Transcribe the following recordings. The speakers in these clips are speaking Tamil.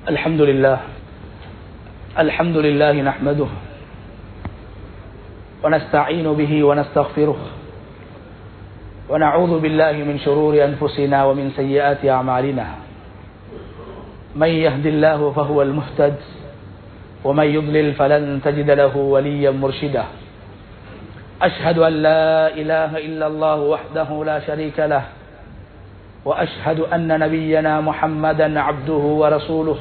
الحمد لله نحمده ونستعين به ونستغفره ونعوذ بالله من شرور أنفسنا ومن سيئات أعمالنا من يهد الله فهو المهتد ومن يضلل فلن تجد له وليا مرشدا أشهد أن لا إله إلا الله وحده لا شريك له وأشهد أن نبينا محمدا عبده ورسوله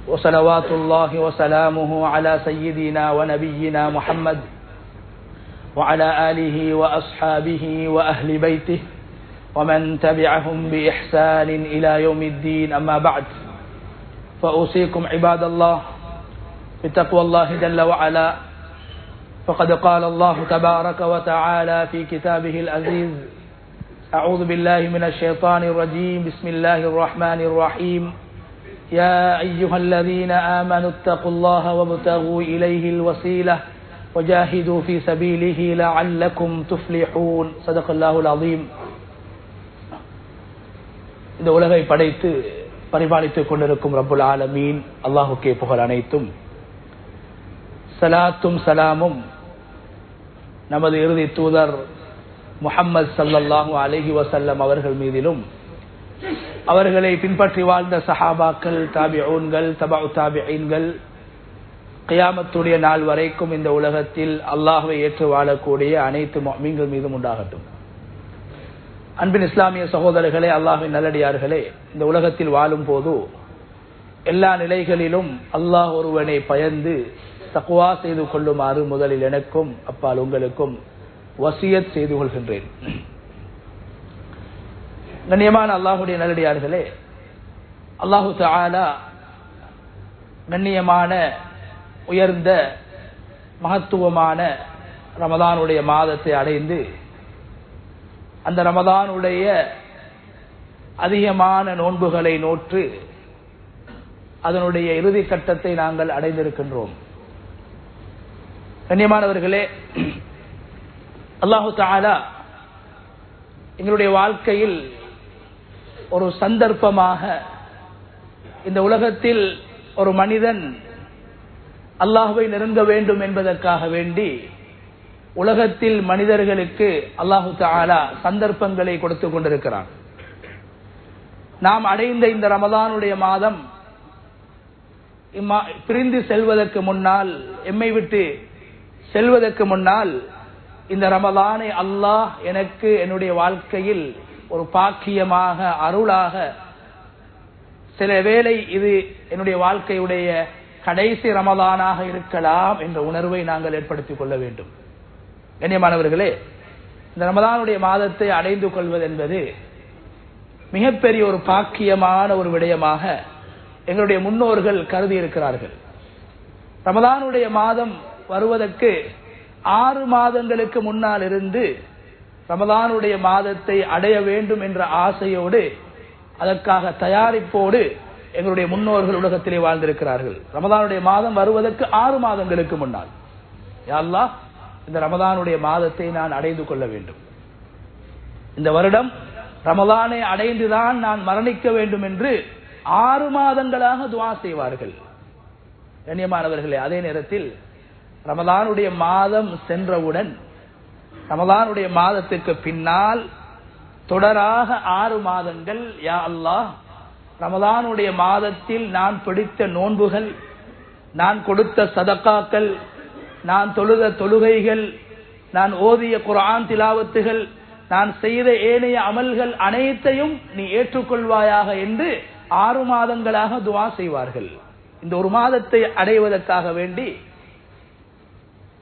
وصلوات الله وسلامه على سيدنا ونبينا محمد وعلى آله وأصحابه وأهل بيته ومن تبعهم بإحسان إلى يوم الدين. أما بعد فأوصيكم عباد الله بتقوى الله جل وعلا، فقد قال الله تبارك وتعالى في كتابه العزيز: أعوذ بالله من الشيطان الرجيم، بسم الله الرحمن الرحيم، يا أيها الذين آمنوا اتقوا الله وابتغوا إليه الوسيلة وجاهدوا في سبيله لعلكم تفلحون. صدق الله العظيم. இந்த உலகை படைத்து பரிபாலித்துக் கொண்டிருக்கும் ரப்புல் ஆலமீன் அல்லாஹுக்கே புகழ் அனைத்தும். சலாத்தும் சலாமும் நமது இறுதி தூதர் முஹம்மது ஸல்லல்லாஹு அலைஹி வஸல்லம் அவர்கள் மீதிலும், அவர்களை பின்பற்றி வாழ்ந்த சஹாபாக்கள், தாபிஊன்கள், தபஉ தாபிஈன்கள், கியாமத்துடைய நாள் வரைக்கும் இந்த உலகத்தில் அல்லாஹ்வை ஏற்று வாழக்கூடிய அனைத்து முஃமின்கள் மீதும் உண்டாகட்டும். அன்பின் இஸ்லாமிய சகோதரர்களே, அல்லாஹ்வின் நல்லடியார்களே, இந்த உலகத்தில் வாழும் போது எல்லா நிலைகளிலும் அல்லாஹ் ஒருவனை பயந்து தக்வா செய்து கொள்ளுமாறு முதலில் எனக்கும் அப்பால் உங்களுக்கும் வசியத் செய்து கொள்கின்றேன். கண்ணியமான அல்லாஹுடைய நல்லடியார்களே, அல்லாஹு தஆலா கண்ணியமான உயர்ந்த மகத்துவமான ரமதானுடைய மாதத்தை அடைந்து அந்த ரமதானுடைய அதிகமான நோன்புகளை நோற்று அதனுடைய இறுதி கட்டத்தை நாங்கள் அடைந்திருக்கின்றோம். கண்ணியமானவர்களே, அல்லாஹு தஆலா எங்களுடைய வாழ்க்கையில் ஒரு சந்தர்ப்பமாக இந்த உலகத்தில் ஒரு மனிதன் அல்லாஹ்வை நெருங்க வேண்டும் என்பதற்காக வேண்டி உலகத்தில் மனிதர்களுக்கு அல்லாஹு தஆலா சந்தர்ப்பங்களை கொடுத்து கொண்டிருக்கிறான். நாம் அடைந்த இந்த ரமதானுடைய மாதம் பிரிந்து செல்வதற்கு முன்னால், எம்மை விட்டு செல்வதற்கு முன்னால், இந்த ரமதானை அல்லாஹ் எனக்கு என்னுடைய வாழ்க்கையில் ஒரு பாக்கியமாக, அருளாக, சில வேளை இது என்னுடைய வாழ்க்கையுடைய கடைசி ரமதானாக இருக்கலாம் என்ற உணர்வை நாங்கள் ஏற்படுத்திக் கொள்ள வேண்டும். கண்ணியமானவர்களே, இந்த ரமதானுடைய மாதத்தை அடைந்து கொள்வது என்பது மிகப்பெரிய ஒரு பாக்கியமான ஒரு விடயமாக எங்களுடைய முன்னோர்கள் கருதி இருக்கிறார்கள். ரமதானுடைய மாதம் வருவதற்கு 6 மாதங்களுக்கு முன்னால் இருந்து ரமதானுடைய மாதத்தை அடைய வேண்டும் என்ற ஆசையோடு, அதற்காக தயாரிப்போடு எங்களுடைய முன்னோர்கள் உலகத்திலே வாழ்ந்திருக்கிறார்கள். ரமதானுடைய மாதம் வருவதற்கு 6 மாதங்களுக்கு முன்னால், யா அல்லாஹ், இந்த ரமதானுடைய மாதத்தை நான் அடைந்து கொள்ள வேண்டும், இந்த வருடம் ரமதானை அடைந்துதான் நான் மரணிக்க வேண்டும் என்று 6 மாதங்களாக துஆ செய்வார்கள். கண்ணியமானவர்களே, அதே நேரத்தில் ரமதானுடைய மாதம் சென்றவுடன், ரமதானுடைய மாதத்துக்கு பின்னால் தொடராக 6 மாதங்கள், யா அல்லாஹ், ரமதானுடைய மாதத்தில் நான் பிடித்த நோன்புகள், நான் கொடுத்த சதக்காக்கள், நான் தொழுத தொழுகைகள், நான் ஓதிய குர்ஆன் திலாவத்துகள், நான் செய்த ஏனைய அமல்கள் அனைத்தையும் நீ ஏற்றுக்கொள்வாயாக என்று 6 மாதங்களாக துஆ செய்வார்கள். இந்த ஒரு மாதத்தை அடைவதற்காக வேண்டி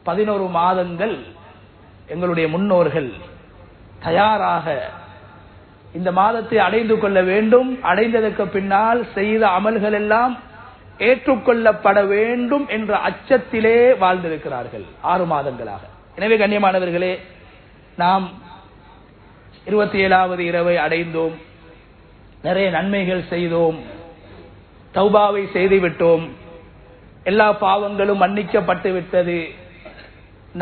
11 மாதங்கள் எங்களுடைய முன்னோர்கள் தயாராக இந்த மாதத்தை அடைந்து கொள்ள வேண்டும், அடைந்ததற்கு பின்னால் செய்த அமல்கள் எல்லாம் ஏற்றுக்கொள்ளப்பட வேண்டும் என்ற அச்சத்திலே வாழ்ந்திருக்கிறார்கள் 6 மாதங்களாக. எனவே கண்ணியமானவர்களே, நாம் 27வது இரவை அடைந்தோம், நிறைய நன்மைகள் செய்தோம், தௌபாவை செய்துவிட்டோம், எல்லா பாவங்களும் மன்னிக்கப்பட்டு விட்டது,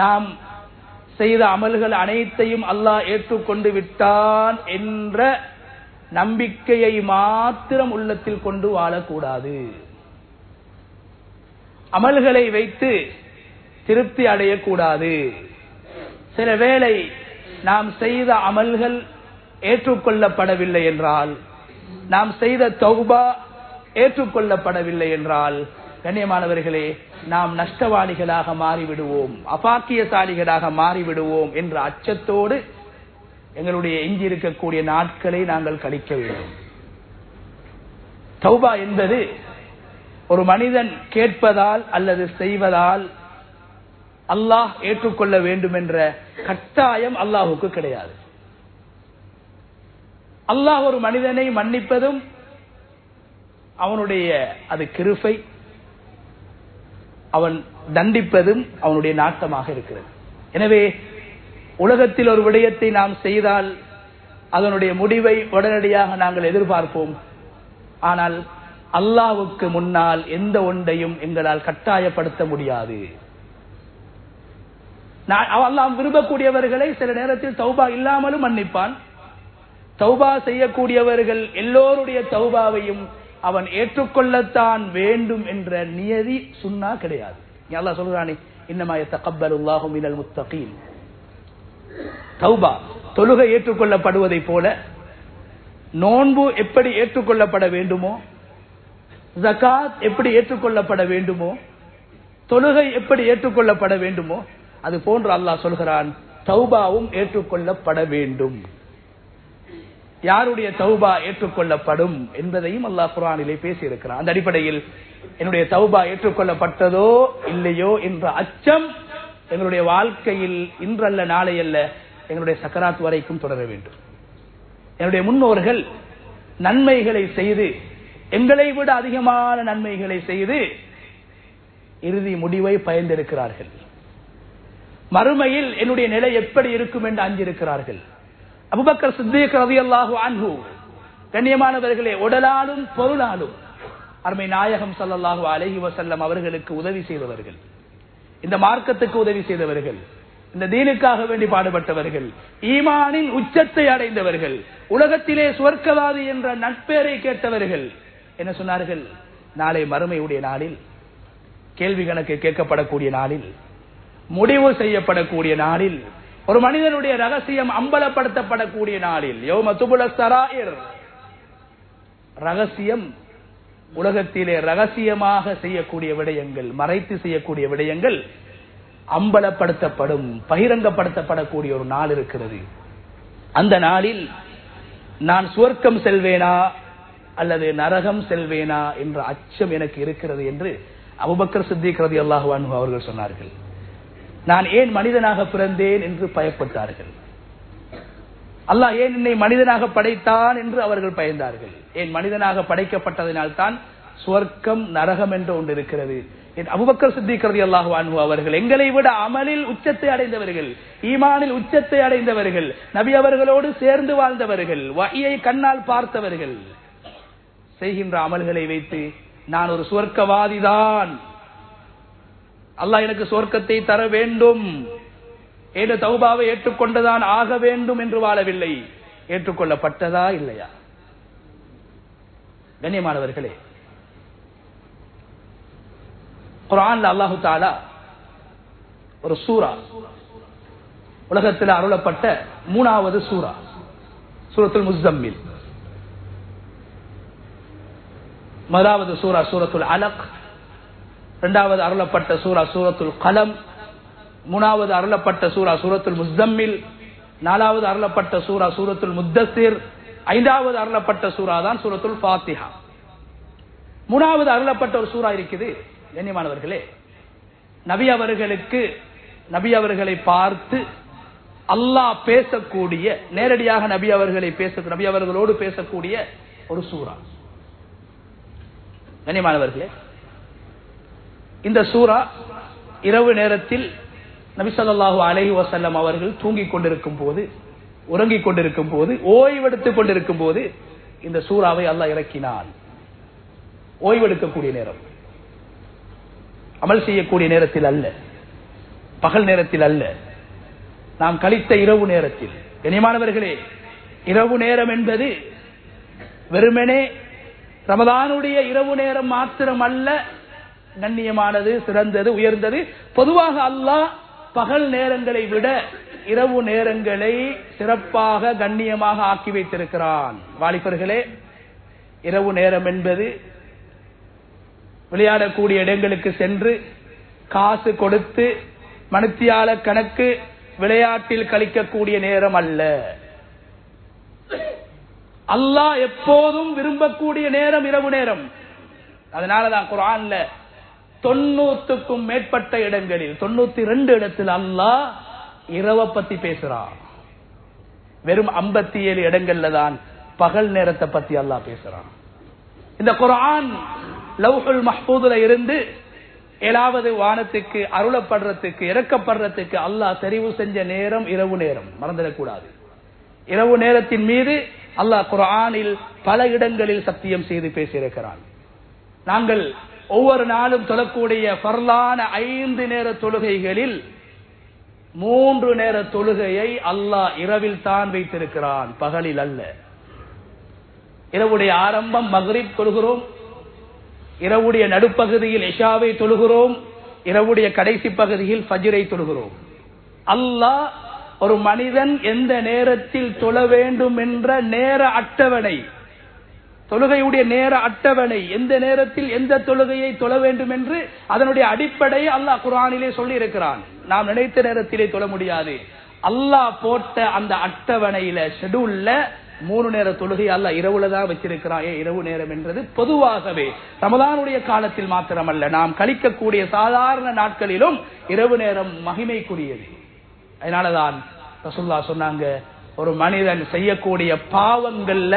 நாம் செய்த அமல்கள் அனைத்தையும் அல்லாஹ் ஏற்றுக்கொண்டு விட்டான் என்ற நம்பிக்கையை மாத்திரம் உள்ளத்தில் கொண்டு வாழக்கூடாது. அமல்களை வைத்து திருப்தி அடையக்கூடாது. சில வேளை நாம் செய்த அமல்கள் ஏற்றுக்கொள்ளப்படவில்லை என்றால், நாம் செய்த தௌபா ஏற்றுக்கொள்ளப்படவில்லை என்றால், கண்ணியமானவர்களே, நாம் நஷ்டவாளிகளாக மாறிவிடுவோம், அபாக்கியசாலிகளாக மாறிவிடுவோம் என்ற அச்சத்தோடு எங்களுடைய எஞ்சி இருக்கக்கூடிய நாட்களை நாங்கள் கழிக்க வேண்டும். தௌபா என்பது ஒரு மனிதன் கேட்பதால் அல்லது செய்வதால் அல்லாஹ் ஏற்றுக்கொள்ள வேண்டும் என்ற கட்டாயம் அல்லாஹுக்கு கிடையாது. அல்லாஹ் ஒரு மனிதனை மன்னிப்பதும் அவனுடைய அது கிருபை, அவன் தண்டிப்பதும் அவனுடைய நாட்டமாக இருக்கிறது. எனவே உலகத்தில் ஒரு விடயத்தை நாம் செய்தால் அதனுடைய முடிவை உடனடியாக நாங்கள் எதிர்பார்ப்போம். ஆனால் அல்லாஹ்வுக்கு முன்னால் எந்த ஒன்றையும் எங்களால் கட்டாயப்படுத்த முடியாது. அல்லாஹ் விரும்பக்கூடியவர்களை சில நேரத்தில் தௌபா இல்லாமலும் மன்னிப்பான். தௌபா செய்யக்கூடியவர்கள் எல்லோருடைய தௌபாவையும் அவன் ஏற்றுக்கொள்ளத்தான் வேண்டும் என்ற நியதி சுன்னா கிடையாது. அல்லாஹ் சொல்றானே, இன்னமா யத்தகப்பலுல்லாஹு மினல் முத்தகீன். தௌபா தொழுகை ஏற்றுக்கொள்ளப்படுவதை போல நோன்பு எப்படி ஏற்றுக்கொள்ளப்பட வேண்டுமோ, ஜகாத் எப்படி ஏற்றுக்கொள்ளப்பட வேண்டுமோ, தொழுகை எப்படி ஏற்றுக்கொள்ளப்பட வேண்டுமோ, அது போன்று அல்லாஹ் சொல்கிறான் தௌபாவும் ஏற்றுக்கொள்ளப்பட வேண்டும். யாருடைய தௌபா ஏற்றுக்கொள்ளப்படும் என்பதையும் அல்லாஹ் குர்ஆனிலே பேசி இருக்கிறான். அந்த அடிப்படையில் என்னுடைய தௌபா ஏற்றுக்கொள்ளப்பட்டதோ இல்லையோ என்ற அச்சம் எங்களுடைய வாழ்க்கையில் இன்றல்ல நாளை அல்ல, எங்களுடைய சக்கராத் வரைக்கும் தொடர வேண்டும். என்னுடைய முன்னோர்கள் நன்மைகளை செய்து, எங்களை விட அதிகமான நன்மைகளை செய்து இறுதி முடிவை பயந்திருக்கிறார்கள். மறுமையில் என்னுடைய நிலை எப்படி இருக்கும் என்று அஞ்சிருக்கிறார்கள். அபூபக்கர் சித்தீக் ரலியல்லாஹு அன்ஹு, கண்ணியமானவர்களே, உடலாலும் பொருளாலும் அருமை நாயகம் ஸல்லல்லாஹு அலைஹி வஸல்லம் அவர்களுக்கு உதவி செய்தவர்கள், இந்த மார்க்கத்துக்கு உதவி செய்தவர்கள், இந்த தீனுக்காக வேண்டி பாடுபட்டவர்கள், ஈமானின் உச்சத்தை அடைந்தவர்கள், உலகத்திலே சுவர்க்கவாதி என்ற நட்பேரை கேட்டவர்கள். என்ன சொன்னார்கள்? நாளை மறுமையுடைய நாளில், கேள்வி கணக்கு கேட்கப்படக்கூடிய நாளில், முடிவு செய்யப்படக்கூடிய நாளில், ஒரு மனிதனுடைய ரகசியம் அம்பலப்படுத்தப்படக்கூடிய நாளில், யௌம துபுல ஸராயிர், ரகசியம், உலகத்திலே ரகசியமாக செய்யக்கூடிய விடயங்கள், மறைத்து செய்யக்கூடிய விடயங்கள் அம்பலப்படுத்தப்படும், பகிரங்கப்படுத்தப்படக்கூடிய ஒரு நாள் இருக்கிறது. அந்த நாளில் நான் சுவர்க்கம் செல்வேனா அல்லது நரகம் செல்வேனா என்ற அச்சம் எனக்கு இருக்கிறது என்று அபூபக்கர் சித்தீக் ரலியல்லாஹு அன்ஹு அவர்கள் சொன்னார்கள். நான் ஏன் மனிதனாக பிறந்தேன் என்று பயப்பட்டார்கள். அல்லாஹ் ஏன் என்னை மனிதனாக படைத்தான் என்று அவர்கள் பயந்தார்கள். ஏன் மனிதனாக படைக்கப்பட்டதனால் தான் சுவர்க்கம் நரகம் என்று ஒன்று இருக்கிறது. அபூபக்கர் சித்தீக் ரலியல்லாஹு அன்ஹு அவர்கள் எங்களை விட அமலில் உச்சத்தை அடைந்தவர்கள், ஈமானில் உச்சத்தை அடைந்தவர்கள், நபி அவர்களோடு சேர்ந்து வாழ்ந்தவர்கள், வஹ்யை கண்ணால் பார்த்தவர்கள், செய்கின்ற அமல்களை வைத்து நான் ஒரு சுவர்க்கவாதிதான், அல்லாஹ் எனக்கு சுவர்க்கத்தை தர வேண்டும், ஏதோ தௌபாவை ஏற்றுக்கொண்டதான் ஆக வேண்டும் என்று வாழவில்லை. ஏற்றுக்கொள்ளப்பட்டதா இல்லையா? கண்ணியமானவர்களே, குர்ஆன்ல அல்லாஹு தஆலா ஒரு சூரா, உலகத்தில் அருளப்பட்ட 3வது சூரா, சூரத்துல் முஸம்மில். முதலாவது சூரா சூரத்துல் அலக், இரண்டாவது அருளப்பட்ட சூரா சூரத்துல் கலம், மூணாவது அருளப்பட்ட சூரா சூரத்துல் முஸம்மில், நாலாவது அருளப்பட்ட சூரா சூரத்துல் முத்தஸிர், ஐந்தாவது அருளப்பட்ட சூரா தான் சூரத்துல் ஃபாத்திஹா. மூணாவது அருளப்பட்ட ஒரு சூரா இருக்குது. கண்ணியமானவர்களே, நபி அவர்களுக்கு, நபி அவர்களை பார்த்து அல்லாஹ் பேசக்கூடிய, நேரடியாக நபி அவர்களோடு பேசக்கூடிய ஒரு சூரா. கண்ணியமானவர்களே, இந்த சூரா இரவு நேரத்தில் நபி ஸல்லல்லாஹு அலைஹி வஸல்லம் அவர்கள் தூங்கிக் கொண்டிருக்கும் போது, உறங்கிக் கொண்டிருக்கும் போது, ஓய்வெடுத்துக் கொண்டிருக்கும் போது இந்த சூறாவை அல்லாஹ் இறக்கினான். ஓய்வெடுக்கக்கூடிய நேரம், அமல் செய்யக்கூடிய நேரத்தில் அல்ல, பகல் நேரத்தில் அல்ல, நாம் கழித்த இரவு நேரத்தில். கண்ணியமானவர்களே, இரவு நேரம் என்பது வெறுமனே ரமதானுடைய இரவு நேரம் மாத்திரம் அல்ல கண்ணியமானது, சிறந்தது, உயர்ந்தது. பொதுவாக அல்லாஹ் பகல் நேரங்களை விட இரவு நேரங்களை சிறப்பாக கண்ணியமாக ஆக்கி வைத்திருக்கிறான். வாலிபர்களே, இரவு நேரம் என்பது விளையாடக்கூடிய இடங்களுக்கு சென்று காசு கொடுத்து மணித்தியால கணக்கு விளையாட்டில் கழிக்கக்கூடிய நேரம் அல்ல. அல்லாஹ் எப்போதும் விரும்பக்கூடிய நேரம் இரவு நேரம். அதனாலதான் குர்ஆன்ல 90க்கும் மேற்பட்ட இடங்களில் 92 இடத்தில் அல்லாஹ் இரவை பத்தி பேசுறான். வெறும் 57 இடங்கள்ல தான் பகல் நேரத்தை பத்தி அல்லாஹ் பேசுறான். இந்த குர்ஆன் லவ்ஹுல் மஹ்பூதுல இருந்து 7வது வானத்துக்கு அருளப்படுறதுக்கு இறக்கப்படுறதுக்கு அல்லாஹ் தெரிவு செஞ்ச நேரம் இரவு நேரம். மறந்துடக்கூடாது. இரவு நேரத்தின் மீது அல்லாஹ் குர்ஆனில் பல இடங்களில் சத்தியம் செய்து பேசியிருக்கிறான். நாங்கள் ஒவ்வொரு நாளும் தொழக்கூடிய ஃபர்லான 5 நேர தொழுகைகளில் 3 நேர தொழுகையை அல்லாஹ் இரவில் தான் வைத்திருக்கிறான், பகலில் அல்ல. இரவுடைய ஆரம்பம் மக்ரிப் தொழுகிறோம், இரவுடைய நடுப்பகுதியில் இஷாவை தொழுகிறோம், இரவுடைய கடைசி பகுதியில் ஃபஜ்ரை தொழுகிறோம். அல்லாஹ் ஒரு மனிதன் எந்த நேரத்தில் தொழ வேண்டும் என்ற நேர அட்டவணை, தொழுகையுடைய நேர அட்டவணை, எந்த நேரத்தில் எந்த தொழுகையை தொழ வேண்டும் என்று அதனுடைய அடிப்படையை அல்லாஹ் குர்ஆனிலே சொல்லி இருக்கிறான். நாம் நினைத்த நேரத்திலே தொழ முடியாது. அல்லாஹ் போட்ட அந்த அட்டவணையில ஷெட்யூல்ல 3 நேர தொழுகை அல்லாஹ் இரவுல தான் வச்சிருக்கிறான். இரவு நேரம் என்றது பொதுவாகவே ரமலானுடைய காலத்தில் மாத்திரமல்ல, நாம் கழிக்கக்கூடிய சாதாரண நாட்களிலும் இரவு நேரம் மகிமைக்குரியது. அதனாலதான் ரசூலுல்லாஹ் சொன்னாங்க, ஒரு மனிதன் செய்யக்கூடிய பாவங்கள்ல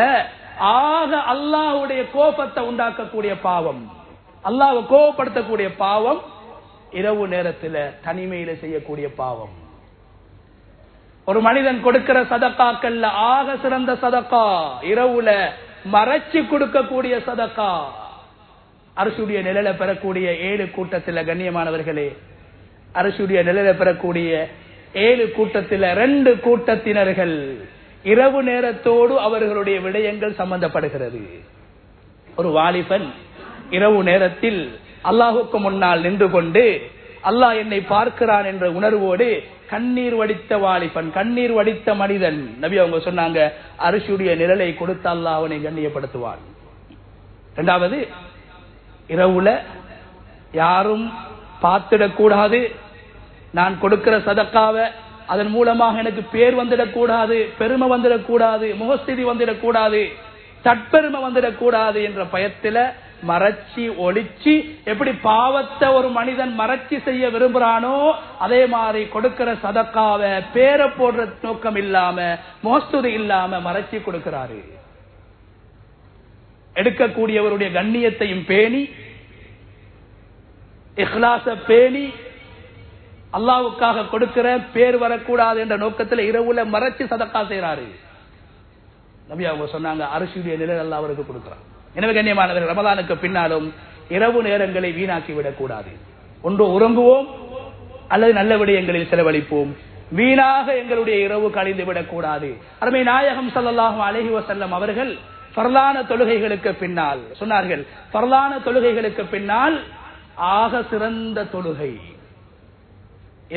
ஆக அல்லாஹ்வுடைய கோபத்தை உண்டாக்கக்கூடிய பாவம், அல்லாஹ்வை கோபப்படுத்தக்கூடிய பாவம் இரவு நேரத்தில் தனிமையில செய்யக்கூடிய பாவம். ஒரு மனிதன் கொடுக்கிற சதக்காக்கள்ல ஆக சிறந்த சதக்கா இரவுல மறைச்சு கொடுக்கக்கூடிய சதக்கா. அரசுடைய நிழலை பெறக்கூடிய 7 கூட்டத்தில் கண்ணியமானவர்களே, அரசுடைய நிழலை பெறக்கூடிய 7 கூட்டத்தில் 2 கூட்டத்தினர்கள் இரவு நேரத்தோடு அவர்களுடைய விடயங்கள் சம்பந்தப்படுகிறது. ஒரு வாலிபன் இரவு நேரத்தில் அல்லாஹுக்கு முன்னால் நின்று கொண்டு அல்லாஹ் என்னை பார்க்கிறான் என்ற உணர்வோடு கண்ணீர் வடித்த வாலிபன், கண்ணீர் வடித்த மனிதன், நபி அவங்க சொன்னாங்க, அரிசியுடைய நிழலை கொடுத்து அல்லாஹ் அவனை கண்ணியப்படுத்துவான். 2வது, இரவுல யாரும் பார்த்திடக்கூடாது, நான் கொடுக்கிற சதக்காவை அதன் மூலமாக எனக்கு பேர் வந்துடக்கூடாது, பெருமை வந்துடக்கூடாது, முகஸ்திதி வந்துடக்கூடாது, தற்பெருமை வந்துடக்கூடாது என்ற பயத்தில மறைச்சி ஒளிச்சு, எப்படி பாவத்தை ஒரு மனிதன் மறைச்சி செய்ய விரும்புறானோ அதே மாதிரி கொடுக்கிற சதக்காவை பேரை போடுற நோக்கம் இல்லாம முகஸ்துதி இல்லாம மறைச்சி கொடுக்கிறாரு. எடுக்கக்கூடியவருடைய கண்ணியத்தையும் பேணி இஹ்லாஸ பேணி அல்லாஹ்வுக்காக கொடுக்கிற பேர் வரக்கூடாது என்ற நோக்கத்தில் இரவுல மறைச்சு சதக்கா செய்யறாரு. நபி அவங்க சொன்னாங்க, அரிசியுடைய நிழல் அல்லாஹ் அவருக்கு கொடுக்கிறார். எனவே கண்ணியமானவர்கள், ரமலானுக்கு பின்னாலும் இரவு நேரங்களை வீணாக்கி விடக்கூடாது. ஒன்று உறங்குவோம் அல்லது நல்ல விடயங்களில் செலவழிப்போம், வீணாக எங்களுடைய இரவு கழிந்து விடக்கூடாது. அருமை நாயகம் ஸல்லல்லாஹு அலைஹி வஸல்லம் அவர்கள் ஃபர்லான தொழுகைகளுக்கு பின்னால் சொன்னார்கள், ஃபர்லான தொழுகைகளுக்கு பின்னால் ஆக சிறந்த தொழுகை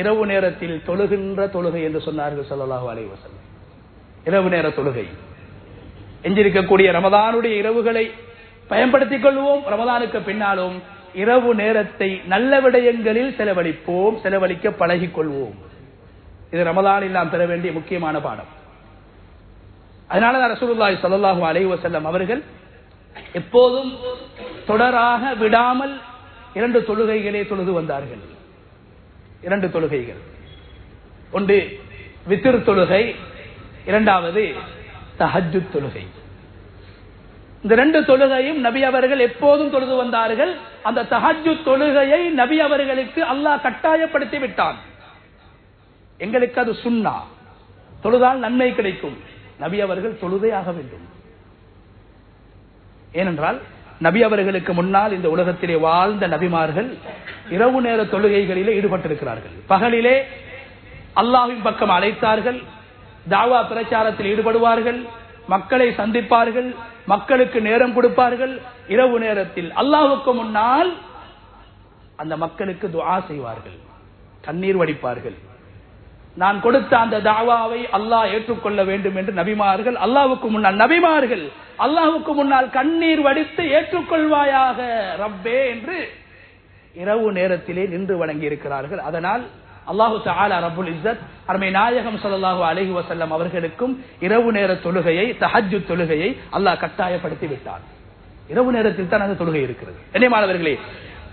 இரவு நேரத்தில் தொழுகின்ற தொழுகை என்று சொன்னார்கள் ஸல்லல்லாஹு அலைஹி வஸல்லம். இரவு நேர தொழுகை. எஞ்சிருக்கக்கூடிய ரமதானுடைய இரவுகளை பயன்படுத்திக் கொள்வோம். ரமதானுக்கு பின்னாலும் இரவு நேரத்தை நல்ல விடயங்களில் செலவழிப்போம், செலவழிக்க பழகிக் கொள்வோம். இது ரமதானில் நாம் பெற வேண்டிய முக்கியமான பாடம். அதனாலதான் ரசூலுல்லாஹி ஸல்லல்லாஹு அலைஹி வஸல்லம் அவர்கள் எப்போதும் தொடராக விடாமல் 2 தொழுகைகளே தொழுது வந்தார்கள். 2 தொழுகைகள். ஒன்று வித்ர் தொழுகை, 2வது தஹஜ்ஜுத் தொழுகை. இந்த 2 தொழுகையும் நபி அவர்கள் எப்போதும் தொழுது வந்தார்கள். அந்த தஹஜ்ஜுத் தொழுகையை நபி அவர்களுக்கு அல்லாஹ் கட்டாயப்படுத்தி விட்டான். எங்களுக்கு அது சுன்னா, தொழுதால் நன்மை கிடைக்கும். நபி அவர்கள் தொழுதே ஆக வேண்டும். ஏனென்றால் நபி அவர்களுக்கு முன்னால் இந்த உலகத்திலே வாழ்ந்த நபிமார்கள் இரவு நேர தொழுகைகளிலே ஈடுபட்டிருக்கிறார்கள். பகலிலே அல்லாஹ்வின் பக்கம் அழைத்தார்கள், தாவா பிரச்சாரத்தில் ஈடுபடுவார்கள், மக்களை சந்திப்பார்கள், மக்களுக்கு நேரம் கொடுப்பார்கள். இரவு நேரத்தில் அல்லாஹ்வுக்கு முன்னால் அந்த மக்களுக்கு துஆ செய்வார்கள், கண்ணீர் வடிப்பார்கள். நான் கொடுத்த அந்த தாவாவை அல்லாஹ் ஏற்றுக்கொள்ள வேண்டும் என்று நபிமார்கள் அல்லாஹ்வுக்கு முன்னால் அல்லாஹ்வுக்கு முன்னால் கண்ணீர் வடித்து ஏற்றுக்கொள்வாயாக ரப்பே என்று இரவு நேரத்திலே நின்று வணங்கி இருக்கிறார்கள். அதனால் அல்லாஹு தஆலா ரப்புல் இஸ்ஸத் அருமை நாயகம் ஸல்லல்லாஹு அலைஹி வஸல்லம் அவர்களுக்கும் இரவு நேர தொழுகையை, தஹஜ்ஜுத் தொழுகையை அல்லாஹ் கட்டாயப்படுத்தி விட்டார். இரவு நேரத்தில் தான் அந்த தொழுகை இருக்கிறது. கண்ணியமானவர்களே,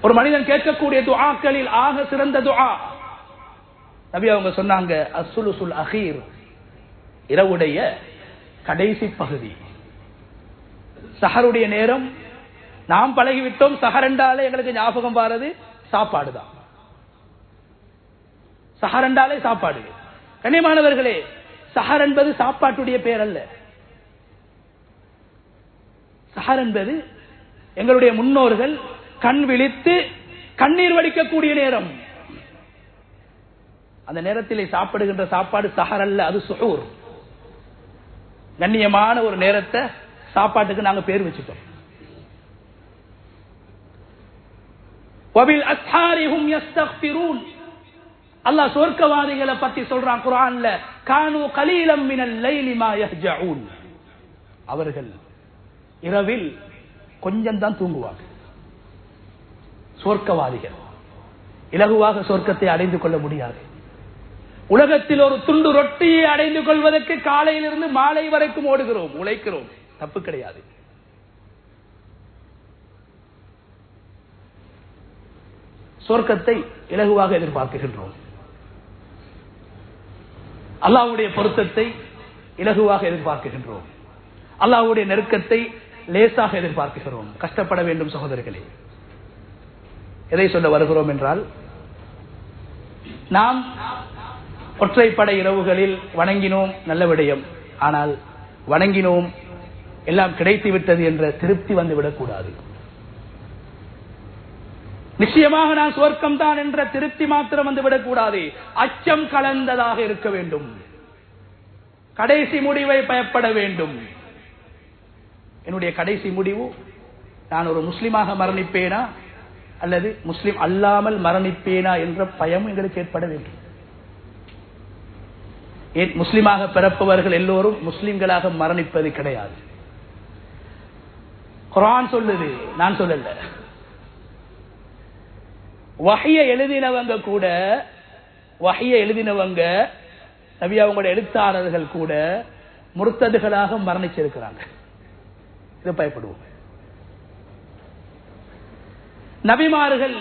ஒரு மனிதன் கேட்கக்கூடிய துஆக்களில் ஆக சிறந்த துஆ நபி அவங்க சொன்னாங்க, அஸ்ஸுலுசுல் அகீர், இரவுடைய கடைசி பகுதி. சஹருடைய நேரம் நாம் பழகிவிட்டோம். சஹர் என்றாலே எங்களுக்கு ஞாபகம் வாரது சாப்பாடு தான். சஹர் என்றாலே சாப்பாடு. கண்ணியமானவர்களே, சஹர் என்பது சாப்பாட்டுடைய பெயர் அல்ல. சஹர் என்பது எங்களுடைய முன்னோர்கள் கண் விழித்து கண்ணீர் வடிக்கக்கூடிய நேரம். அந்த நேரத்திலே சாப்பிடுகின்ற சாப்பாடு சஹர் அல்ல, அது சுஹூர். கண்ணியமான ஒரு நேரத்தை சாப்பாட்டுக்கு நாங்க பேர் வச்சுட்டோம். வபில் அஸ்ஹாரிஹும் யஸ்தக்ஃபிரூன். அல்லாஹ் சொர்க்கவாதிகளை பத்தி சொல்றான் குர்ஆன்ல, கானூ கலீலம் மினல் லைலி மா யஹ்ஜஊன். அவர்கள் இரவில் கொஞ்சம் தான் தூங்குவார்கள். சொர்க்கவாதிகள் இலகுவாக சொர்க்கத்தை அடைந்து கொள்ள முடியாது. உலகத்தில் ஒரு துண்டு ரொட்டியை அடைந்து கொள்வதற்கு காலையிலிருந்து மாலை வரைக்கும் ஓடுகிறோம், உழைக்கிறோம், தப்பு கிடையாது. சொர்க்கத்தை இலகுவாக எதிர்பார்க்கின்றோம். அல்லாஹ்வுடைய பொருத்தத்தை இலகுவாக எதிர்பார்க்கின்றோம். அல்லாஹ்வுடைய நெருக்கத்தை லேசாக எதிர்பார்க்கிறோம். கஷ்டப்பட வேண்டும் சகோதரர்களே. எதை சொல்ல வருகிறோம் என்றால், நாம் ஒற்றைப்படை இரவுகளில் வணங்கினோம், நல்ல விடயம். ஆனால் வணங்கினோம், எல்லாம் கிடைத்து விட்டது என்ற திருப்தி வந்துவிடக்கூடாது. நிச்சயமாக நான் சுவர்க்கம் தான் என்ற திருப்தி மாத்திரம் வந்துவிடக்கூடாது. அச்சம் கலந்ததாக இருக்க வேண்டும். கடைசி முடிவை பயப்பட வேண்டும். என்னுடைய கடைசி முடிவு, நான் ஒரு முஸ்லிமாக மரணிப்பேனா அல்லது முஸ்லிம் அல்லாமல் மரணிப்பேனா என்ற பயம் எங்களுக்கு ஏற்பட வேண்டும். முஸ்லிமாக பிறப்பவர்கள் எல்லோரும் முஸ்லிம்களாக மரணிப்பது கிடையாது. குர்ஆன் சொல்லுது, நான் சொல்லல. வஹ்ய எழுதினவங்க நபி அவங்களோட எழுத்தாளர்கள் கூட முர்த்ததுகளாக மரணிச்சிருக்கிறாங்க. இதை பயப்படுவோம். நபிமார்கள்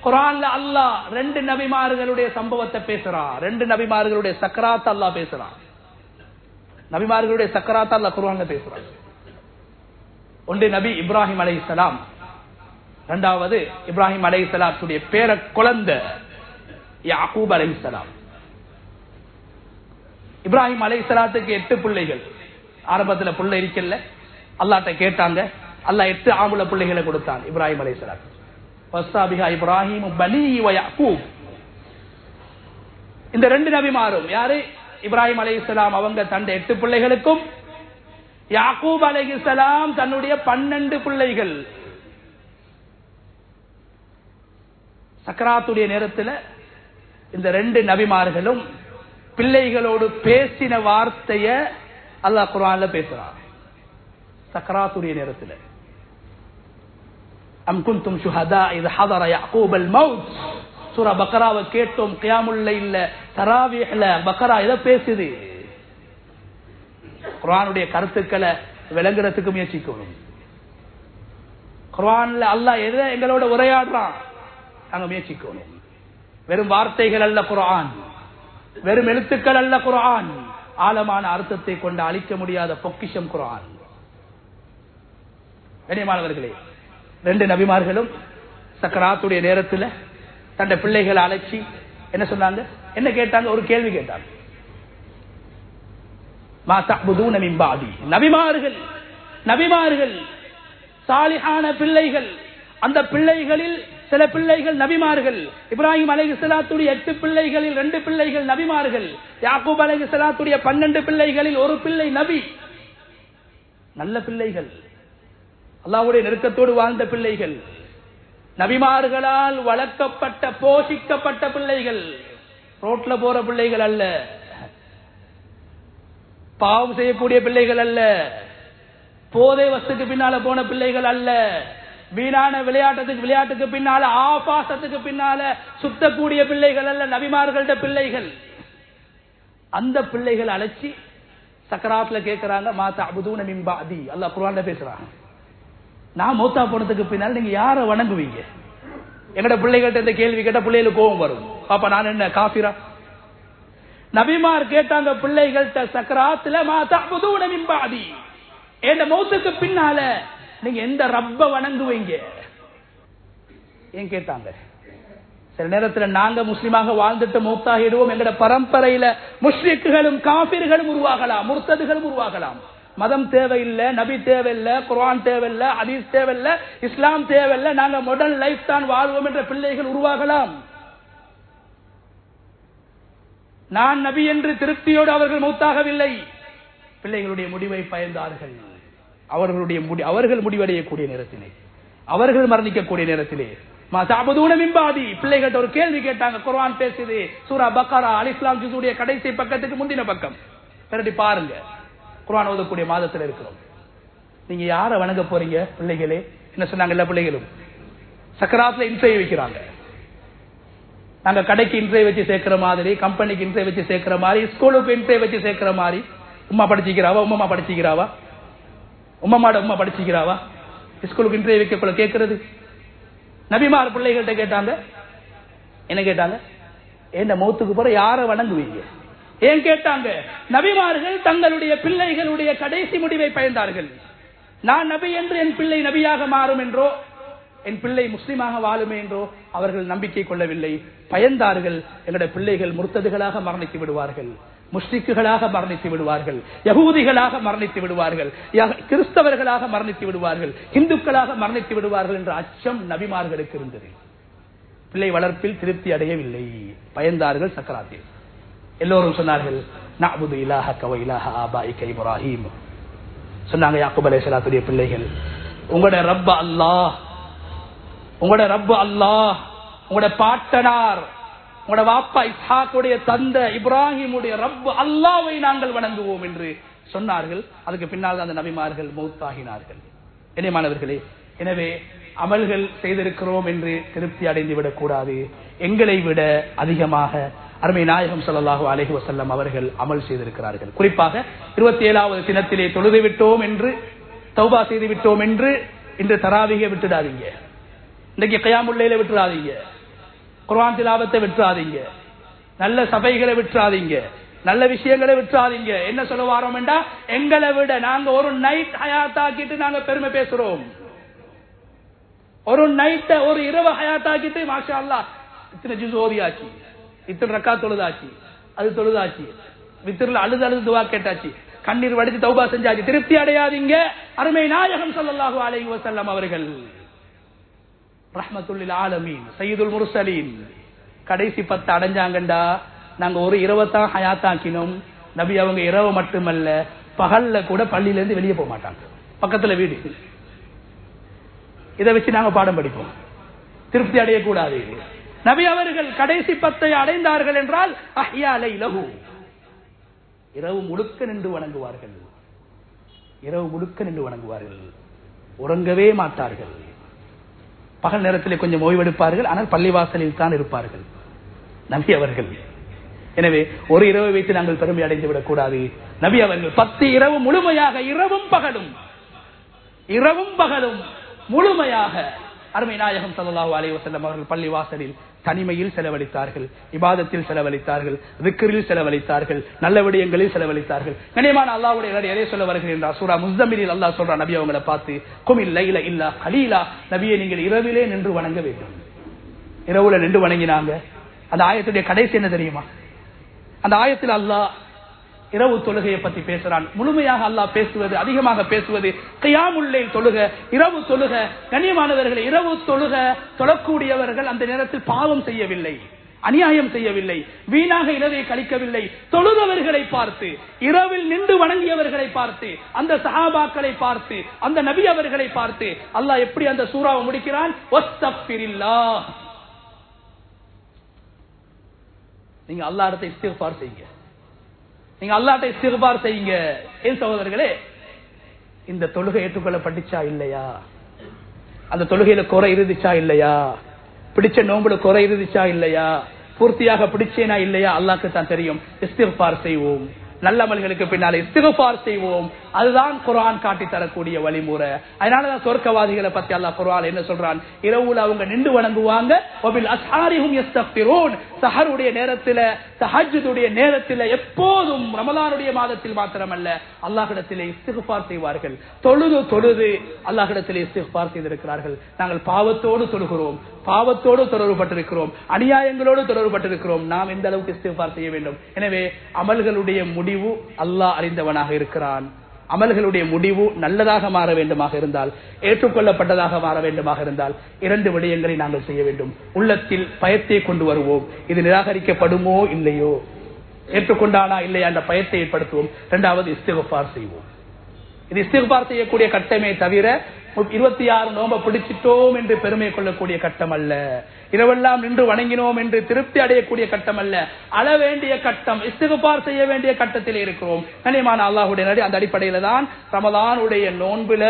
குர்ஆன்ல அல்லாஹ் 2 நபிமார்களுடைய சம்பவத்தை பேசுறான். 2 நபிமார்களுடைய சக்கராத் அல்லாஹ் பேசுறான். நபிமார்களுடைய சக்கராத் அல்லாஹ் குர்ஆன்ல பேசுறான். ஒன்று நபி இப்ராஹிம் அலைஹிஸ்ஸலாம், இரண்டாவது இப்ராஹிம் அலைஹிஸ்ஸலாத்துடைய பேர குழந்தை யாக்கூப் அலைஹிஸ்ஸலாம். இப்ராஹிம் அலைஹிஸ்ஸலாத்துக்கு 8 பிள்ளைகள். ஆரம்பத்துல பிள்ளை இருக்கல, அல்லாஹ்ட்ட கேட்டாங்க. அல்லாஹ் 8 ஆம்பளை பிள்ளைகளை கொடுத்தான் இப்ராஹிம் அலைஹிஸ்ஸலாம். வஸாபிஹா இப்ராஹிம் பனி வ யாக்கூப். இந்த 2 நபிமாரும் யாரு? இப்ராஹிம் அலைஹிஸ்ஸலாம் அவங்க தன் 8 பிள்ளைகளுக்கும், யாக்கூப் அலைஹிஸ்ஸலாம் தன்னுடைய 12 பிள்ளைகள். சக்கராத்துடைய நேரத்தில் இந்த 2 நபிமார்களும் பிள்ளைகளோடு பேசின வார்த்தைய அல்லாஹ் குர்ஆன்ல பேசுறான். சக்கராத்துடைய நேரத்தில், அம் குன்தும் ஷுஹதா இத ஹதர யாக்கூப் அல் மௌத். சூரா பக்ராவை கேட்டோம். கியாமுல் லைல்ல, தராவீஹ்ல பக்ரா இத பேசுது. குர்ஆனுடைய கருத்துக்களை விளங்குறதுக்கு முயற்சிக்கணும். குர்ஆன்ல அல்லாஹ் எதை எங்களோட உரையாடுறான் நாங்க முயற்சிக்கணும். வெறும் வார்த்தைகள் அல்ல குர்ஆன், வெறும் எழுத்துக்கள் அல்ல குர்ஆன். ஆழமான அர்த்தத்தை கொண்டு அழிக்க முடியாத பொக்கிஷம் குர்ஆன். கண்ணியமானவர்களே, 2 நபிமார்களும் சக்கராத்துடைய நேரத்தில் தன் பிள்ளைகளை அழைச்சி என்ன சொன்னாங்க? என்ன கேட்டாங்க? ஒரு கேள்வி கேட்டாங்க. மா தஅபுதூன மின் பாதி. நபிமார்கள் சாலிஹான பிள்ளைகள். அந்த பிள்ளைகளில் சில பிள்ளைகள் நபிமார்கள். இப்ராஹிம் அலைஹிஸ்ஸலாத்துடைய 8 பிள்ளைகளில் 2 பிள்ளைகள் நபிமார்கள். யாக்கூப் அலைஹிஸ்ஸலாத்துடைய 12 பிள்ளைகளில் ஒரு பிள்ளை நபி. நல்ல பிள்ளைகள், அல்லாஹ்வுடைய நெருக்கத்தோடு வாழ்ந்த பிள்ளைகள், நபிமார்களால் வளர்க்கப்பட்ட போஷிக்கப்பட்ட பிள்ளைகள், ரோட்ல போற பிள்ளைகள் அல்ல, பாவம் செய்யக்கூடிய பிள்ளைகள் அல்ல, போதை வஸ்துக்கு பின்னால போன பிள்ளைகள் அல்ல, வீணான விளையாட்டுக்கு பின்னால ஆபாசத்துக்கு பின்னால சுத்தக்கூடிய பிள்ளைகள் அல்ல, நபிமார்கள்ட பிள்ளைகள். அந்த பிள்ளைகள் அழைச்சி சக்கராத்ல கேட்கிறாங்க, மா தஅபுதூன மின் பஅதி. அல்லாஹ் குர்ஆன்ல பேசுறாங்க, நான் மௌத்தா போனதுக்கு பின்னால் நீங்க யாரை வணங்குவீங்க? எங்கட பிள்ளைகள்ட்ட இந்த கேள்வி கேட்டா பிள்ளைகளுக்கு கோபம் வரும். பாப்பா நான் என்ன காஃபிரா? நபிமார் கேட்டாங்க பிள்ளைகள்ட்ட சக்கராத்ல, மா தஅபுதூன மின் பஅதி, இந்த மௌத்துக்கு பின்னால நீங்க எந்த ரப்ப வணங்குவீங்க? ஏன் கேட்டாங்க? சில நேரத்தில் நாங்க முஸ்லிமாக வாழ்ந்துட்டு மௌத்தாகிடுவோம், எங்கட பரம்பரையில முஷ்ரிக்குகளும் காபிர்களும் உருவாகலாம், முர்த்ததுகளும் உருவாகலாம். மதம் தேவையில்லை, நபி தேவையில்லை, குர்ஆன் தேவையில்லை, ஹதீஸ் தேவையில்லை, இஸ்லாம் தேவையில்லை, நாங்க மாடர்ன் லைஃப் தான் வாழ்வோம் என்ற பிள்ளைகள் உருவாகலாம். நான் நபி என்று திருப்தியோடு அவர்கள் மௌத்தாகவில்லை, பிள்ளைகளுடைய முடிவை பயந்தார்கள். அவர்கள் முடிவடையக்கூடிய நேரத்திலே, அவர்கள் மரணிக்கக்கூடிய நேரத்திலே பிள்ளைகிட்ட ஒரு கேள்வி கேட்டாங்க. குர்ஆன் பேசுது, சூரா பக்கரா அலிஃப் லாம் ஜுஸுடைய கடைசி பக்கத்துக்கு முந்தின பக்கம் திரட்டி பாருங்க. குர்ஆன் ஓதக்கூடிய மாதத்தில் இருக்கிறோம். நீங்க யார வணங்க போறீங்க? பிள்ளைகளே என்ன சொன்னாங்க? எல்லா பிள்ளைகளும் சக்கராத்ல இன்ட்ரைவ் வைக்கிறாங்க. நாங்க கடைக்கு இன்ட்ரைவ் வச்சு சேர்க்கிற மாதிரி, கம்பெனிக்கு இன்ட்ரைவ் வச்சு சேர்க்கிற மாதிரி, ஸ்கூலுக்கு இன்ட்ரைவ் வச்சு சேர்க்கிற மாதிரி, உம்மா படிச்சுக்கிறாவா, உம்மா படிச்சுக்கிறாவா, உம்மாட உம்மா படிச்சுக்கிறாவா, ஸ்கூலுக்கு இன்ட்ரைவ் வைக்க கேட்கிறது. நபிமார் பிள்ளைகள்கிட்ட கேட்டாங்க, என்ன கேட்டாங்க? என்ன மௌத்துக்கு போற யார வணங்குவீங்க? ஏன் கேட்டாங்க? நபிமார்கள் தங்களுடைய பிள்ளைகளுடைய கடைசி முடிவை பயந்தார்கள். நான் நபி என்று என் பிள்ளை நபியாக மாறும் என்றோ, என் பிள்ளை முஸ்லிமாக வாழுமே என்றோ அவர்கள் நம்பிக்கை கொள்ளவில்லை, பயந்தார்கள். எங்களுடைய பிள்ளைகள் முர்த்ததுகளாக மரணித்து விடுவார்கள், முஷ்ரிக்குகளாக மரணித்து விடுவார்கள், யகூதிகளாக மரணித்து விடுவார்கள், கிறிஸ்தவர்களாக மரணித்து விடுவார்கள், இந்துக்களாக மரணித்து விடுவார்கள் என்ற அச்சம் நபிமார்களுக்கு இருந்தது. பிள்ளை வளர்ப்பில் திருப்தி அடையவில்லை, பயந்தார்கள். சக்கராத்தில் எல்லோரும் சொன்னார்கள், நஅபுது இலாஹக வ இலாஹ ஆபாயிக இப்ராஹீம். சொன்னாங்க யாக்கூப் அலைஹிஸ்ஸலாத்துடைய பிள்ளைகள், உங்களுடைய ரப்ப அல்லாஹ், உங்களுடைய ரப்ப அல்லாஹ், உங்களுடைய பாட்டனார், உங்களோட வாப்பா இஸ்ஹாக்குடைய தந்தை இப்ராஹிமுடைய ரப்பு அல்லாஹ்வை நாங்கள் வணங்குவோம் என்று சொன்னார்கள். அதுக்கு பின்னால் அந்த நபிமார்கள் மௌத்தாகினார்கள். இனிமானவர்களே, எனவே அமல்கள் செய்திருக்கிறோம் என்று திருப்தி அடைந்து விடக்கூடாது. எங்களை விட அதிகமாக அருமை நாயகம் ஸல்லல்லாஹு அலைஹி வஸல்லம் அவர்கள் அமல் செய்திருக்கிறார்கள். குறிப்பாக 27வது தினத்திலே தொழுது விட்டோம் என்று, தௌபா செய்து விட்டோம் என்று இன்று தராவியை விட்டுடாதீங்க, இன்னைக்கு கியாமுல் லைலை விட்டுறாதீங்க, குர்ஆன் திலாவத்தை விட்டுறாதீங்க, நல்ல சபைகளை விட்டுறாதீங்க, நல்ல விஷயங்களை விட்டுறாதீங்க. என்ன சொல்ல வாரோம் என்றா, எங்களை விட நாங்க ஒரு நைட் ஹயாத்தாக்கிட்டு நாங்க பெருமை பேசுறோம். ஒரு நைட்ட, ஒரு இரவு ஹயாத்தாக்கிட்டு மாஷா அல்லாஹ் இத்தனை ஜுஸ் ஓதியாச்சு, இத்தனை ரக்காத் தொழுதாச்சு, அது தொழுதாச்சு, வித்திரல அழுது துவா கேட்டாச்சு, கண்ணீர் வடித்து தௌபா செஞ்சாச்சு. திருப்தி அடையாதீங்க. அருமை நாயகம் ஸல்லல்லாஹு அலைஹி வஸல்லம் அவர்கள் ரஹ்மத்துல் லில் ஆலமீன், சய்யிதுல் முர்சலீன், கடைசி 10 அடைஞ்சாங்கண்டா நாங்க ஒரு இரவத்தான் ஹயாத்தாக்கினோம். நபி அவங்க இரவு மட்டுமல்ல, பகல்ல கூட பள்ளியில இருந்து வெளியே போக மாட்டாங்க, பக்கத்துல வீடு. இதை வச்சு நாங்க பாடம் படிப்போம். திருப்தி அடையக்கூடாது. நபி அவர்கள் கடைசி 10 அடைந்தார்கள் என்றால் அஹ்யா லைலஹு, இரவு முழுக்க நின்று வணங்குவார்கள், இரவு முழுக்க நின்று வணங்குவார்கள், உறங்கவே மாட்டார்கள். பகல் நேரத்தில் கொஞ்சம் ஓய்வெடுப்பார்கள், ஆனால் பள்ளிவாசலில் தான் இருப்பார்கள் நபி அவர்கள். எனவே ஒரு இரவை வைத்து நாங்கள் பெருமை அடைந்து விடக்கூடாது. நபி அவர்கள் 10 இரவு முழுமையாக, இரவும் பகலும் முழுமையாக அருமை நாயகம் ஸல்லல்லாஹு அலைஹி வஸல்லம் அவர்கள் பள்ளிவாசலில் தனிமையில் செலவழித்தார்கள், இபாதத்தில் செலவழித்தார்கள், திக்ரில் செலவழித்தார்கள், நல்ல விடயங்களில் செலவழித்தார்கள். கனியமான அல்லாஹ்வுடைய எதை சொல்ல வருகிறேன்? சூரா முஸ்தமிலில் அல்லாஹ் சொல்றான் நபி அவங்களை பார்த்து, குமில் லைல இல்லா கலீலா, நபியை நீங்கள் இரவிலே நின்று வணங்க வேண்டும். இரவுல நின்று வணங்கினாங்க. அந்த ஆயத்துடைய கடைசி என்ன தெரியுமா? அந்த ஆயத்தில் அல்லாஹ் இரவு தொழுகையை பத்தி பேசுறான். முழுமையாக அல்லாஹ் பேசுவது, அதிகமாக பேசுவது கியாமுல் லைல் தொழுக, இரவு தொழுக. கண்ணியமானவர்கள், இரவு தொழுக தொழக்கூடியவர்கள் அந்த நேரத்தில் பாவம் செய்யவில்லை. அநியாயம் செய்யவில்லை, வீணாக இரவை கழிக்கவில்லை. தொழுதவர்களை பார்த்து, இரவில் நின்று வணங்கியவர்களை பார்த்து, அந்த சஹாபாக்களை பார்த்து, அந்த நபி அவர்களை பார்த்து அல்லாஹ் எப்படி அந்த சூராவை முடிக்கிறான்? வஸ்தக்பிரில்லாஹ். நீங்க அல்லாஹ்விடத்தை இஸ்திக்பார் செய்யுங்க, நீங்க அல்லாஹ்விடத்தை இஸ்திக்பார் செய்யுங்க. ஏன் சகோதரர்களே, இந்த தொழுகை ஏற்றுக்கொள்ளப்பட்டுச்சா இல்லையா, அந்த தொழுகையில குறை இருந்துச்சா இல்லையா, பிடிச்ச நோம்புல குறை இருந்துச்சா இல்லையா, பூர்த்தியாக பிடிச்சேனா இல்லையா, அல்லாஹ்க்கு தான் தெரியும். இஸ்திக்பார் செய்வோம், நல்ல அமல்களுக்கு பின்னாலே இஸ்திக்பார் செய்வோம். அதுதான் குர்ஆன் காட்டி தரக்கூடிய வழிமுறை. அதனாலதான் சொர்க்கவாதிகளை பத்தி அல்லாஹ் குர்ஆன் என்ன சொல்றான்? இரவுல அவங்க நின்று வணங்குவாங்க. வபில் அஸ்ஹாரிஹும் யஸ்தக்பிரூன். சஹருடைய நேரத்தில், தஹஜ்ஜுடைய நேரத்தில், எப்போதும் ரமலானுடைய மாதத்தில் மாத்திரமல்ல அல்லாஹ்விடத்திலே இஸ்திக்பார் செய்வார்கள். தொழுது அல்லாஹ்விடத்திலே இஸ்திக்பார் செய்திருக்கிறார்கள். நாங்கள் பாவத்தோடு தொழுகிறோம், பாவத்தோடு தொடர்புபட்டிருக்கிறோம், அநியாயங்களோடு தொடர்புபட்டிருக்கிறோம். நாம் எந்த அளவுக்கு இஸ்திக்பார் செய்ய வேண்டும்? எனவே அமல்களுடைய முடிவு அல்லாஹ் அறிந்தவனாக இருக்கிறான். அமல்களுடைய முடிவு நல்லதாக மாற வேண்டுமாக இருந்தால், ஏற்றுக்கொள்ளப்பட்டதாக மாற வேண்டுமாக இருந்தால், 2 விடயங்களை நாங்கள் செய்ய வேண்டும். உள்ளத்தில் பயத்தை கொண்டு வருவோம். இது நிராகரிக்கப்படுமோ இல்லையோ, ஏற்றுக்கொண்டானா இல்லையா என்ற பயத்தை ஏற்படுத்துவோம். 2வது இஸ்திக்பார் செய்வோம். இது இஸ்திக்பார் செய்யக்கூடிய கட்டமே தவிர 26 நோம்ப பிடிச்சிட்டோம் என்று பெருமை கொள்ளக்கூடிய கட்டம் அல்ல. இரவெல்லாம் நின்று வணங்கினோம் என்று திருப்தி அடையக்கூடிய கட்டம் அல்ல. அழ வேண்டிய கட்டம், இஸ்திக்பார் செய்ய வேண்டிய கட்டத்தில் இருக்கிறோம். கனிமான அல்லாஹ்வுடைய நடி அந்த அடிப்படையில தான் ரமலானுடைய நோன்பில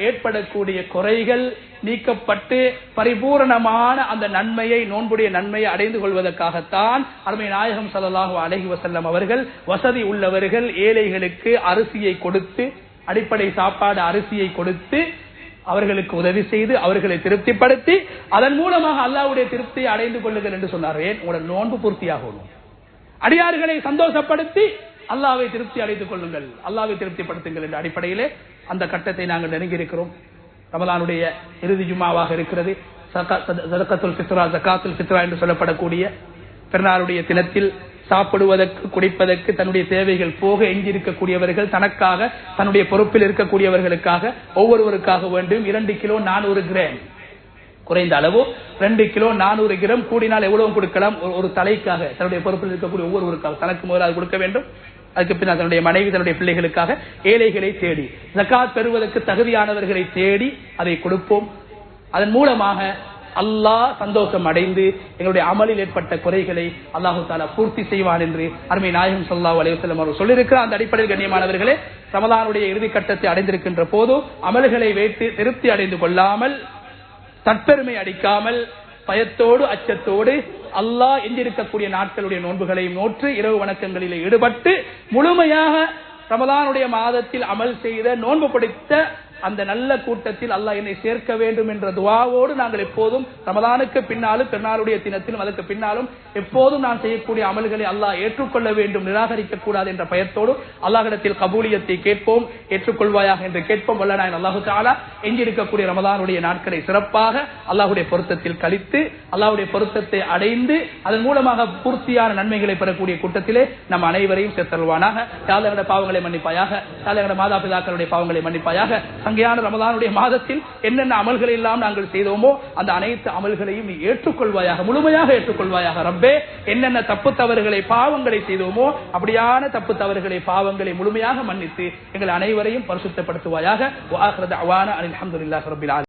ஏற்படக்கூடிய குறைகள் நீக்கப்பட்டு பரிபூரணமான அந்த நன்மையை, நோன்புடைய நன்மையை அடைந்து கொள்வதற்காகத்தான் அருமை நாயகம் ஸல்லல்லாஹு அலைஹி வஸல்லம் அவர்கள் வசதி உள்ளவர்கள் ஏழைகளுக்கு அரிசியை கொடுத்து, அடிப்படை சாப்பாடு அரிசியை கொடுத்து அவர்களுக்கு உதவி செய்து அவர்களை திருப்திப்படுத்தி அதன் மூலமாக அல்லாஹ்வுடைய திருப்தியை அடைந்து கொள்ளுங்கள் என்று சொன்னார்கள். உங்களோட நோன்பு பூர்த்தியாகணும். அடியார்களை சந்தோஷப்படுத்தி அல்லாஹ்வை திருப்தி அடைத்துக் கொள்ளுங்கள், அல்லாஹ்வை திருப்திப்படுத்துங்கள் என்ற அடிப்படையிலே அந்த கட்டத்தை நாங்கள் நெருங்கி இருக்கிறோம். ரமலானுடைய இறுதி ஜும்மாவாக இருக்கிறது. ஸதகத்துல் ஃபித்ரா, ஜகாத்துல் ஃபித்ரா என்று சொல்லப்படக்கூடிய பெருநாளுடைய தினத்தில் சாப்பிடுவதற்கு, குடிப்பதற்கு, தன்னுடைய தேவைகள் போக எஞ்சிருக்கக்கூடியவர்கள், தனக்காக, தன்னுடைய பொறுப்பில் இருக்கக்கூடியவர்களுக்காக, ஒவ்வொருவருக்காக வேண்டும் 2 கிலோ 400 கிராம், குறைந்த அளவு 2 கிலோ 400 கிராம், கூடினால் எவ்வளவு கொடுக்கலாம், ஒரு தலைக்காக, தன்னுடைய பொறுப்பில் இருக்கக்கூடிய ஒவ்வொருவருக்காக தனக்கு முதலாக கொடுக்க வேண்டும். அதுக்கு பின்னால் தன்னுடைய மனைவி, தன்னுடைய பிள்ளைகளுக்காக, ஏழைகளை தேடி, ஜகாத் பெறுவதற்கு தகுதியானவர்களை தேடி அதை கொடுப்போம். அதன் மூலமாக அல்லாஹ் சந்தோஷம் அடைந்து எங்களுடைய அமலில் ஏற்பட்ட குறைகளை அல்லாஹு தஆலா பூர்த்தி செய்வான் என்று அருமை நாயகம் ஸல்லல்லாஹு அலைஹி வஸல்லம் அவர்கள் சொல்லியிருக்கிறார். அந்த அடிப்படையில் கண்ணியமானவர்களே, ரமலானுடைய இறுதி கட்டத்தை அடைந்திருக்கின்ற போது அமல்களை வைத்து திருப்தி அடைந்து கொள்ளாமல், தற்பெருமை அடிக்காமல், பயத்தோடு அச்சத்தோடு அல்லாஹ் எஞ்சிருக்கக்கூடிய நாட்களுடைய நோன்புகளையும் நோற்று இரவு வணக்கங்களில் ஈடுபட்டு முழுமையாக ரமலானுடைய மாதத்தில் அமல் செய்த, நோன்பு பிடித்த அந்த நல்ல கூட்டத்தில் அல்லாஹ் என்னை சேர்க்க வேண்டும் என்ற துஆவோடு நாங்கள் எப்போதும் ரமலானுக்கு பின்னாலும் பெருநாளுடைய தினத்திலும் அதற்கு பின்னாலும் எப்போதும் நான் செய்யக்கூடிய அமல்களை அல்லாஹ் ஏற்றுக்கொள்ள வேண்டும், நிராகரிக்க கூடாது என்ற பயத்தோடு அல்லாஹ்விடத்தில் கபூலியத்தை கேட்போம். ஏற்றுக்கொள்வாயாக என்று கேட்போம். வல்ல நாயன் அல்லாஹு தஆலா எஞ்சிருக்கக்கூடிய ரமலானுடைய நாட்களை சிறப்பாக அல்லாஹ்வுடைய பொருத்தத்தில் கழித்து, அல்லாஹ்வுடைய பொருத்தத்தை அடைந்து அதன் மூலமாக பூர்த்தியான நன்மைகளை பெறக்கூடிய கூட்டத்திலே நம் அனைவரையும் சேர்த்தல்வானாக. யாழ் பாவங்களை மன்னிப்பாயாக, யாழ் மாதா பிதாக்களுடைய பாவங்களை மன்னிப்பாயாக. சங்கையான ரமலானுடைய மாதத்தில் என்னென்ன அமல்களை எல்லாம் நாங்கள் செய்தோமோ அந்த அனைத்து அமல்களையும் நீ ஏற்றுக்கொள்வாயாக, முழுமையாக ஏற்றுக்கொள்வாயாக. ரப்பே, என்னென்ன தப்பு தவறுகளை, பாவங்களை செய்தோமோ அப்படியான தப்பு தவறுகளை, பாவங்களை முழுமையாக மன்னித்து எங்கள் அனைவரையும் பரிசுத்தப்படுத்துவாயாக. வ ஆகிரு தஅவானா அனில் ஹம்துலில்லாஹி ரப்பில் ஆலமீன்.